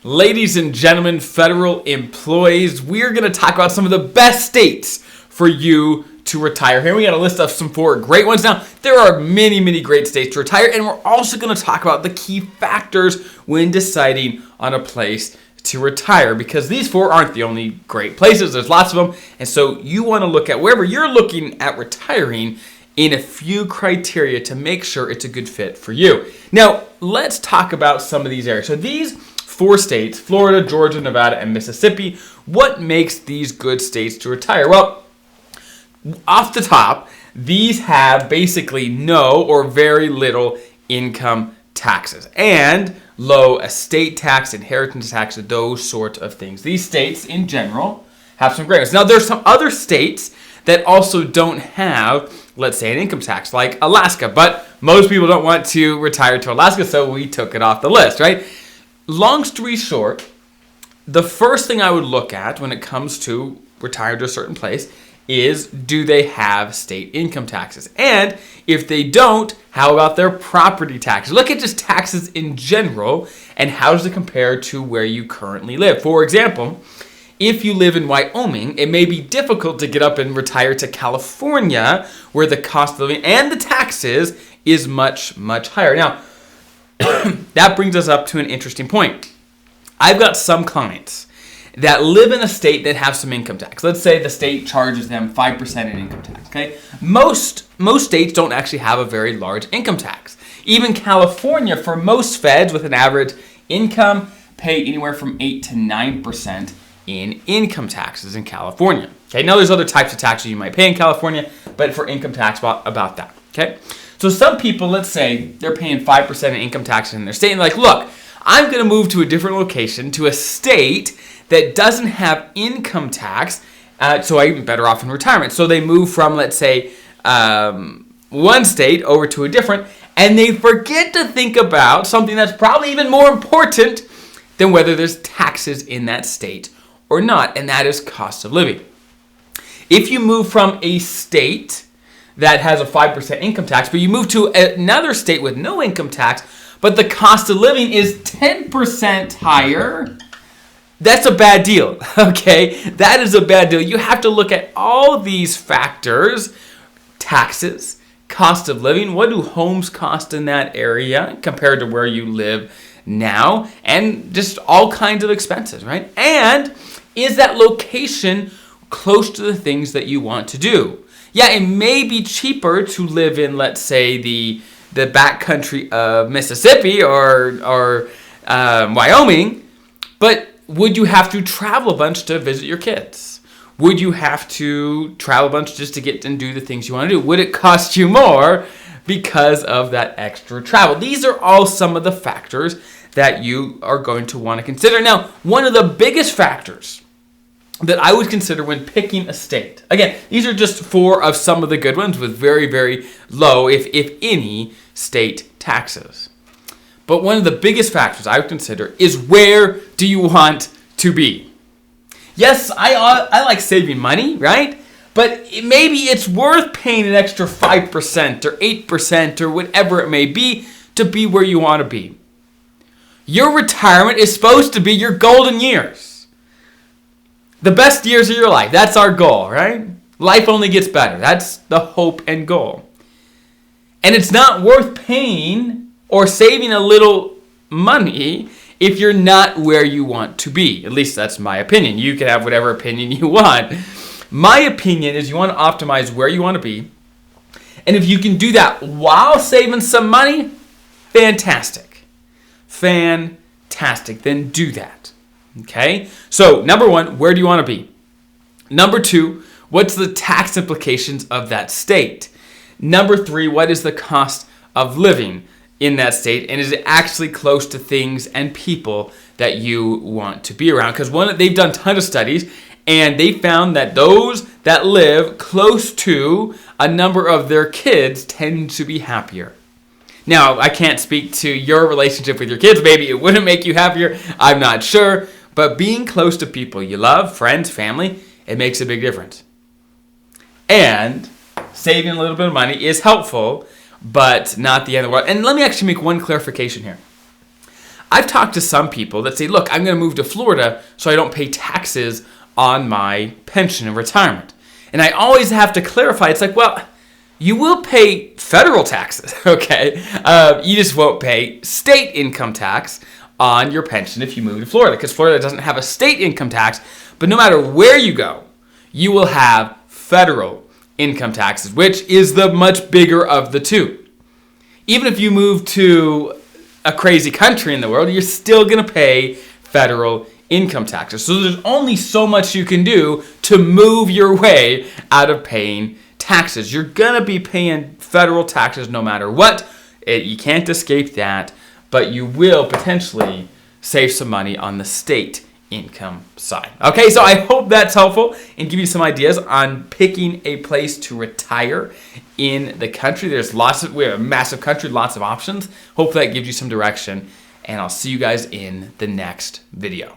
Ladies and gentlemen, federal employees, we're going to talk about some of the best states for you to retire. Here we got a list of some 4 great ones. Now, there are many great states to retire, and we're also going to talk about the key factors when deciding on a place to retire, because these 4 aren't the only great places. There's lots of them, and so you want to look at wherever you're looking at retiring in a few criteria to make sure it's a good fit for you. Now, let's talk about some of these areas. So these 4 states, Florida, Georgia, Nevada, and Mississippi. What makes these good states to retire? Well, off the top, these have basically no or very little income taxes and low estate tax, inheritance tax, those sorts of things. These states in general have some great ones. Now, there's some other states that also don't have, let's say, an income tax, like Alaska, but most people don't want to retire to Alaska, so we took it off the list, right? Long story short, the first thing I would look at when it comes to retiring to a certain place is, do they have state income taxes? And if they don't, how about their property taxes? Look at just taxes in general and how does it compare to where you currently live. For example, if you live in Wyoming, it may be difficult to get up and retire to California, where the cost of living and the taxes is much higher. Now, that brings us up to an interesting point. I've got some clients that live in a state that have some income tax. Let's say the state charges them 5% in income tax. Okay, most states don't actually have a very large income tax. Even California, for most feds with an average income, pay anywhere from 8 to 9% in income taxes in California. Okay, now there's other types of taxes you might pay in California, but for income tax, about that. Okay. So some people, let's say, they're paying 5% in income tax in their state, and they're like, look, I'm going to move to a different location, to a state that doesn't have income tax, so I'm better off in retirement. So they move from, let's say, one state over to a different, and they forget to think about something that's probably even more important than whether there's taxes in that state or not, and that is cost of living. If you move from a state that has a 5% income tax, but you move to another state with no income tax, but the cost of living is 10% higher, that's a bad deal, okay? That is a bad deal. You have to look at all these factors: taxes, cost of living, what do homes cost in that area compared to where you live now, and just all kinds of expenses, right? And is that location close to the things that you want to do? Yeah, it may be cheaper to live in, let's say, the backcountry of Mississippi or Wyoming, but would you have to travel a bunch to visit your kids? Would you have to travel a bunch just to get and do the things you want to do? Would it cost you more because of that extra travel? These are all some of the factors that you are going to want to consider. Now, one of the biggest factors that I would consider when picking a state. Again, these are just 4 of some of the good ones with very low, if any, state taxes. But one of the biggest factors I would consider is, where do you want to be? Yes, I like saving money, right? But maybe it's worth paying an extra 5% or 8% or whatever it may be to be where you want to be. Your retirement is supposed to be your golden years. The best years of your life. That's our goal, right? Life only gets better. That's the hope and goal. And it's not worth paying or saving a little money if you're not where you want to be. At least that's my opinion. You can have whatever opinion you want. My opinion is you want to optimize where you want to be. And if you can do that while saving some money, fantastic. Fantastic. Then do that. Okay, so number 1, where do you want to be? Number 2, what's the tax implications of that state? Number 3, what is the cost of living in that state? And is it actually close to things and people that you want to be around? Because they've done a ton of studies, and they found that those that live close to a number of their kids tend to be happier. Now, I can't speak to your relationship with your kids. Maybe it wouldn't make you happier. I'm not sure. But being close to people you love, friends, family, it makes a big difference. And saving a little bit of money is helpful, but not the end of the world. And let me actually make one clarification here. I've talked to some people that say, look, I'm going to move to Florida so I don't pay taxes on my pension and retirement. And I always have to clarify, it's like, well, you will pay federal taxes, okay? You just won't pay state income tax on your pension if you move to Florida, because Florida doesn't have a state income tax. But no matter where you go, you will have federal income taxes, which is the much bigger of the two. Even if you move to a crazy country in the world, you're still going to pay federal income taxes. So there's only so much you can do to move your way out of paying taxes. You're going to be paying federal taxes no matter what. You can't escape that, but you will potentially save some money on the state income side. Okay, so I hope that's helpful and give you some ideas on picking a place to retire in the country. We have a massive country, lots of options. Hopefully that gives you some direction, and I'll see you guys in the next video.